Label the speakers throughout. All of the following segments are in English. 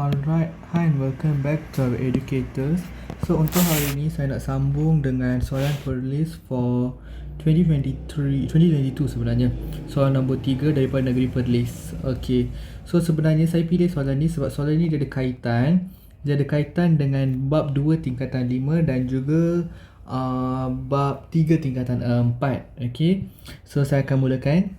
Speaker 1: Alright, hi and welcome back to our educators. So untuk hari ini saya nak sambung dengan soalan Perlis for 2022 sebenarnya. Soalan nombor 3 daripada negeri Perlis. Okay, so sebenarnya saya pilih soalan ni sebab soalan ni dia ada kaitan. Dia ada kaitan dengan bab 2 tingkatan 5 dan juga bab 3 tingkatan 4. Okay, so saya akan mulakan.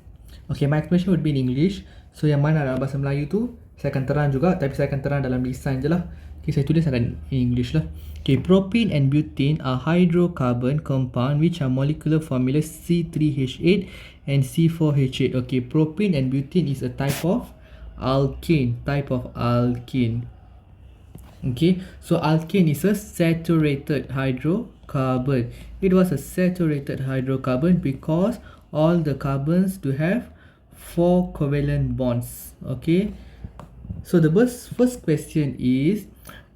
Speaker 1: Okay, my explanation would be in English. So yang mana dalam bahasa Melayu tu saya akan terang juga, tapi saya akan terang dalam lisan je lah. Okay, saya tulis akan in English lah. Okay, propane and butane are hydrocarbon compound which are molecular formula C3H8 and C4H8. Okay, propane and butane is a type of alkane. Okay, so alkane is a saturated hydrocarbon. It was a saturated hydrocarbon because all the carbons do have 4 covalent bonds. Okay, so the first question is,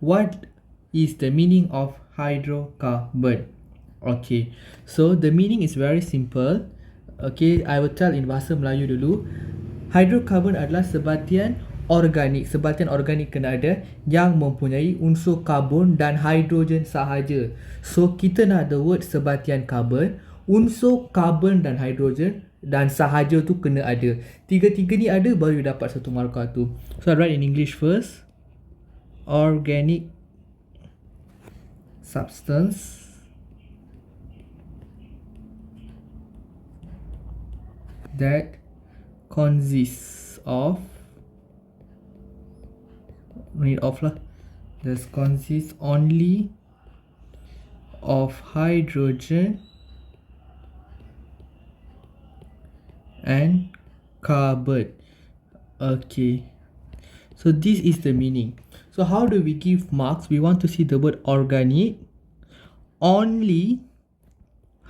Speaker 1: what is the meaning of hydrocarbon? Okay, so the meaning is very simple. Okay, I will tell in bahasa Melayu dulu. Hydrocarbon adalah sebatian organik. Sebatian organik kena ada yang mempunyai unsur karbon dan hidrogen sahaja. So kita nak the word sebatian karbon, unsur karbon dan hidrogen dan sahaja tu kena ada. Tiga-tiga ni ada baru dapat satu markah tu. So I write in English first. Organic substance that consists of, read off lah, that consists only of hydrogen and carbon. Okay, so this is the meaning. So how do we give marks? We want to see the word organic, only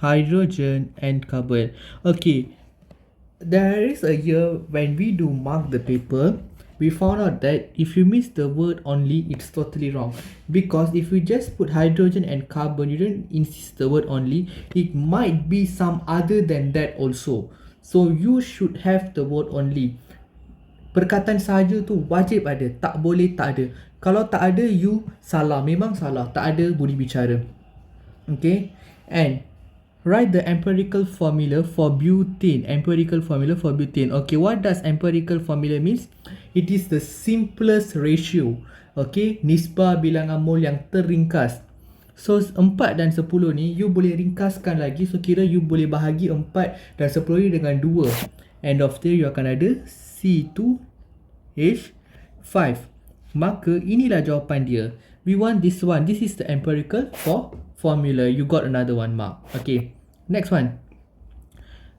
Speaker 1: hydrogen and carbon. Okay, there is a year when we do mark the paper, we found out that if you miss the word only, it's totally wrong. Because if you just put hydrogen and carbon, you don't insist the word only, it might be some other than that also. So you should have the word only. Perkataan sahaja tu wajib ada, tak boleh tak ada. Kalau tak ada, you salah, memang salah, tak ada budi bicara. Okay, and write the empirical formula for butane. Okay, what does empirical formula means? It is the simplest ratio. Okay, nisbah bilangan mol yang terringkas. So 4 dan 10 ni you boleh ringkaskan lagi. So kira you boleh bahagi 4 dan 10 ni dengan 2. End of day you akan ada C2H5. Maka inilah jawapan dia. We want this one. This is the empirical formula. You got another 1 mark. Okay, next one.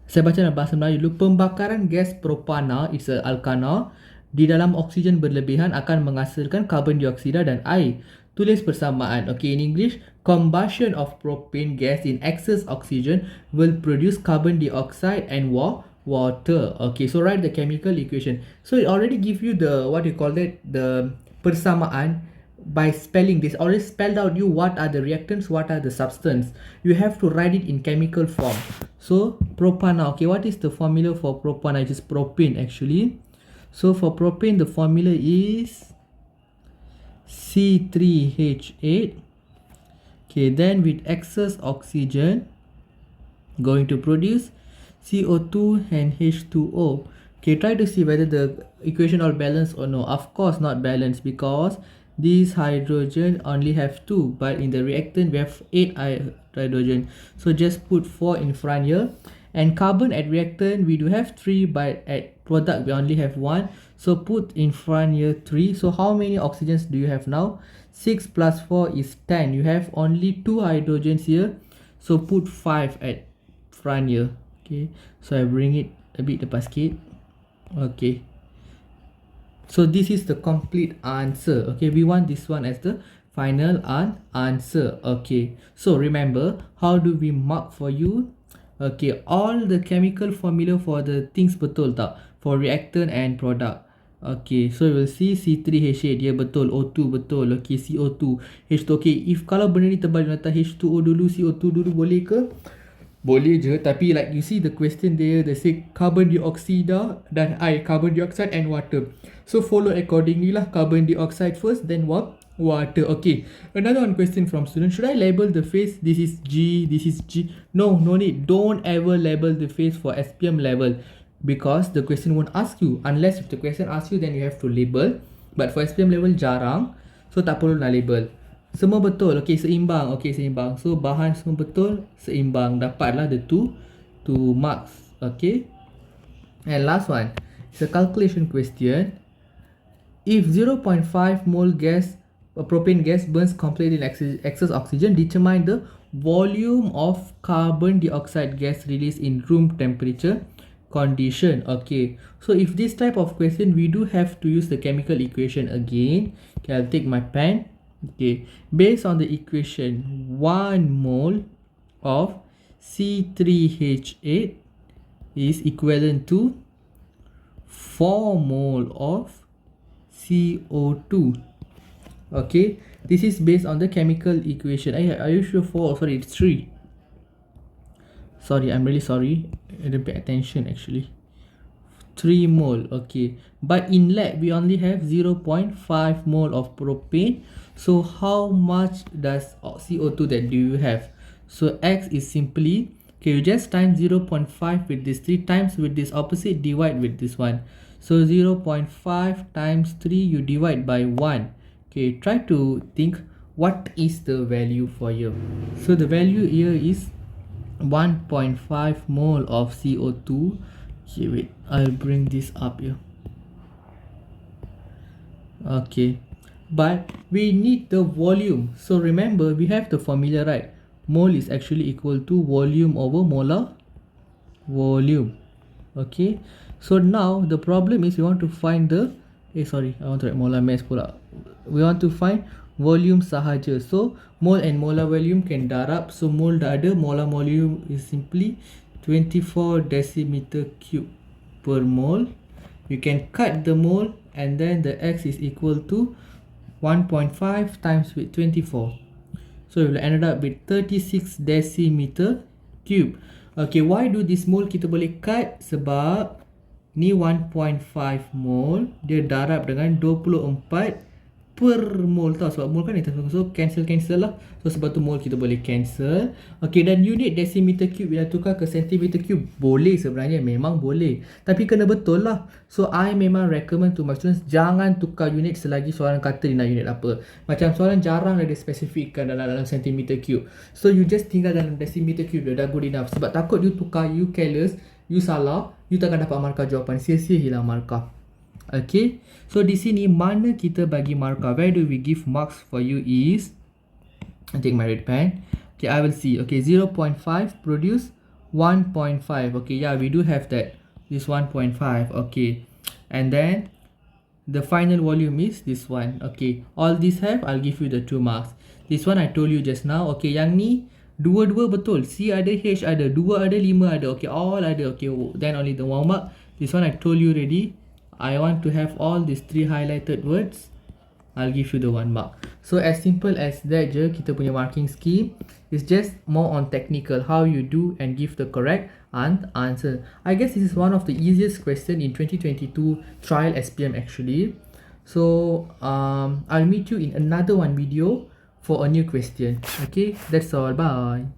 Speaker 1: Saya baca dalam bahasa Melayu dulu. Pembakaran gas propana, it's a alkana, di dalam oksigen berlebihan akan menghasilkan karbon dioksida dan air. Tulis persamaan. Okay, in English, combustion of propane gas in excess oxygen will produce carbon dioxide and water. Okay, so write the chemical equation. So it already give you the, what you call it, the persamaan by spelling this. Already spelled out you what are the reactants, what are the substance. You have to write it in chemical form. So propana. Okay, what is the formula for propana? It is propane actually. So for propane, the formula is C3H8. Okay, then with excess oxygen going to produce CO2 and H2O. Okay, try to see whether the equation all balanced or no. Of course not balanced, because this hydrogen only have 2, but in the reactant we have 8 hydrogen. So just put 4 in front here. And carbon at reactant we do have 3, but at product we only have 1. So put in front here 3. So how many oxygens do you have now? 6 plus 4 is 10. You have only 2 hydrogens here. So put 5 at front here. Okay, so I bring it a bit lepas sikit. Okay, so this is the complete answer. Okay, we want this one as the final answer. Okay, so remember, how do we mark for you? Okay, all the chemical formula for the things betul tak? For reactant and product. Okay, so you will see C3H8 dia betul, O2 betul. Okay, CO2, H2. Okay, if kalau benda ni tebal, you letak H2O dulu, CO2 dulu, boleh ke? Boleh je, tapi like you see the question there, they say carbon dioxide dan air, carbon dioxide and water. So follow accordingly lah, carbon dioxide first, then what? Water. Okay. Another one question from student. Should I label the phase? This is G, this is G. No, no need. Don't ever label the phase for SPM level because the question won't ask you. Unless if the question asks you, then you have to label. But for SPM level jarang, so tak perlu nak label. Semua betul. Okay, seimbang. Okay, seimbang. So bahan semua betul, seimbang. Dapatlah the two marks. Okay. And last one. It's a calculation question. If 0.5 mole gas, propane gas burns completely in excess oxygen, determine the volume of carbon dioxide gas released in room temperature condition. Okay, so if this type of question, we do have to use the chemical equation again. Okay, I'll take my pen. Okay, based on the equation, 1 mole of C3H8 is equivalent to 4 mole of CO2. Okay, this is based on the chemical equation. Are you sure 4? Sorry, it's 3. Sorry, I'm really sorry. I didn't pay attention actually. 3 mole. Okay, but in lab we only have 0.5 mole of propane. So how much does CO2 that do you have? So X is simply, okay, you just times 0.5 with this 3 times with this opposite, divide with this one. So 0.5 times 3 you divide by 1. Okay, try to think what is the value for you. So the value here is 1.5 mole of CO2. Okay, wait, I'll bring this up here. Okay, but we need the volume. So remember, we have the formula, right? Mole is actually equal to volume over molar volume. Okay, so now the problem is we want to find the I want to write molar mass pula. We want to find volume sahaja. So mole and molar volume can darab. So mole dah ada, molar volume is simply 24 decimeter cube per mole. You can cut the mole and then the X is equal to 1.5 times with 24. So it will end up with 36 decimeter cube. Okay, why do this mole kita boleh cut? Sebab ni 1.5 mole, dia darab dengan 24 per mole tau. Sebab mole kan ni, so cancel lah. So sebab tu mole kita boleh cancel. Okay, dan unit decimeter cube bila tukar ke centimeter cube, boleh sebenarnya, memang boleh, tapi kena betul lah. So I memang recommend to my students, jangan tukar unit selagi soalan kata dia nak unit apa. Macam soalan jarang ada spesifikkan dalam centimeter cube. So you just tinggal dalam decimeter cube dah good enough. Sebab takut you tukar, you careless, you salah, you takkan dapat markah jawapan, sia-sia hilang markah. Okay, so di sini mana kita bagi markah, where do we give marks for you is, I take my red pen. Okay, I will see. Okay, 0.5 produce 1.5. Okay, yeah, we do have that, this 1.5. Okay, and then the final volume is this one. Okay, all these have, I'll give you the 2 marks. This one I told you just now. Okay, yang ni dua-dua betul, C ada, H ada, 2 ada, 5 ada. Okay, all ada. Okay, then only the 1 mark. This one I told you already, I want to have all these 3 highlighted words, I'll give you the 1 mark. So as simple as that je kita punya marking scheme. It's just more on technical, how you do and give the correct answer. I guess this is one of the easiest question in 2022 trial SPM actually. So I'll meet you in another one video for a new question. Okay, that's all, bye.